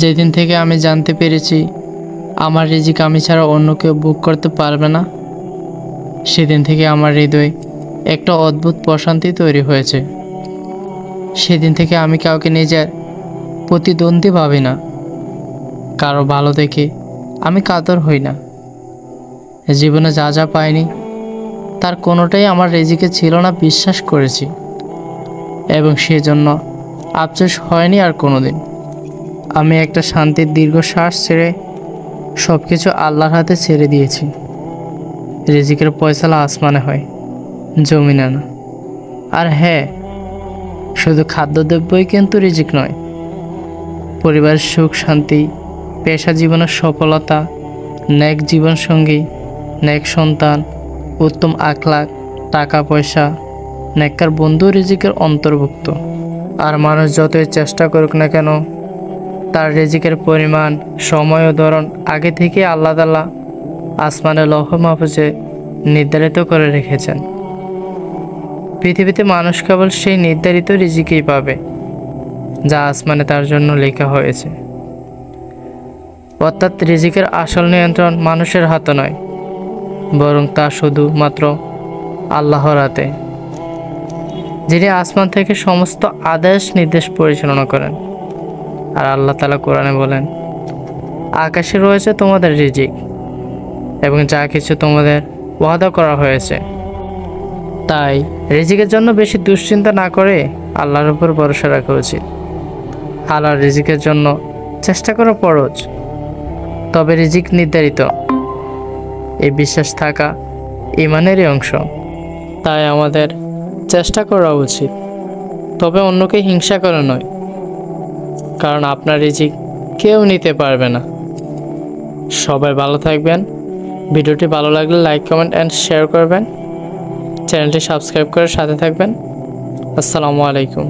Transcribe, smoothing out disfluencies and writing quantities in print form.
যেদিন থেকে আমি জানতে পেরেছি আমার রিজিক আমি ছাড়া অন্য কেউ বুক করতে পারবে না, সেদিন থেকে আমার হৃদয়ে একটা অদ্ভুত প্রশান্তি তৈরি হয়েছে। সেদিন থেকে আমি কাউকে নিজের প্রতিদ্বন্দ্বী ভাবি না, কারো ভালো দেখে আমি কাতর হই না। জীবনে যা যা পাইনি তার কোনোটাই আমার রিজিকে ছিল না বিশ্বাস করেছি, এবং সেজন্য আফসোস হয়নি আর কোনোদিন। আমি একটা শান্তির দীর্ঘশ্বাস ছেড়ে সব কিছু আল্লাহর হাতে ছেড়ে দিয়েছি। রিজিকের ফয়সালা আসমানে হয়, জমিনে না। আর হ্যাঁ, শুধু খাদ্যদ্রব্যই কিন্তু রিজিক নয়। পরিবারের সুখ শান্তি, পেশা জীবনের সফলতা, নেক জীবনসঙ্গী, নেক সন্তান, উত্তম আখলাক, টাকা পয়সা, নেককার বন্ধু রিজিকের অন্তর্ভুক্ত। আর মানুষ যতই চেষ্টা করুক না কেন, তার রিজিকের পরিমাণ, সময় ও ধরন আগে থেকে আল্লাহ তাআলা আসমানে লৌহ মাহফুজে নির্ধারিত করে রেখেছেন। পৃথিবীতে মানুষ কেবল সেই নির্ধারিত রিজিকই পাবে যা আসমানে তার জন্য লেখা হয়েছে। অর্থাৎ রিজিকের আসল নিয়ন্ত্রণ মানুষের হাতে নয়, বরং তা শুধুমাত্র আল্লাহর হাতে, যিনি আসমান থেকে সমস্ত আদেশ নির্দেশ পরিচালনা করেন। আর আল্লাহ তাআলা কোরআনে বলেন, আকাশে রয়েছে তোমাদের রিজিক এবং যা কিছু তোমাদের ওয়াদা করা হয়েছে। তাই রিজিকের জন্য বেশি দুশ্চিন্তা না করে আল্লাহর উপর ভরসা রাখা উচিত। হালাল রিজিকের জন্য চেষ্টা করা ফরজ, তবে রিজিক নির্ধারিত, এই বিশ্বাস থাকা ঈমানেরই অংশ। তাই আমাদের চেষ্টা করা উচিত, তবে অন্যকে হিংসা করে নয়, কারণ আপনার রিজিক কেউ নিতে পারবে না। সবাই ভালো থাকবেন। ভিডিওটি ভালো লাগলে লাইক, কমেন্ট অ্যান্ড শেয়ার করবেন। চ্যানেলটি সাবস্ক্রাইব করে সাথে থাকবেন। আসসালামু আলাইকুম।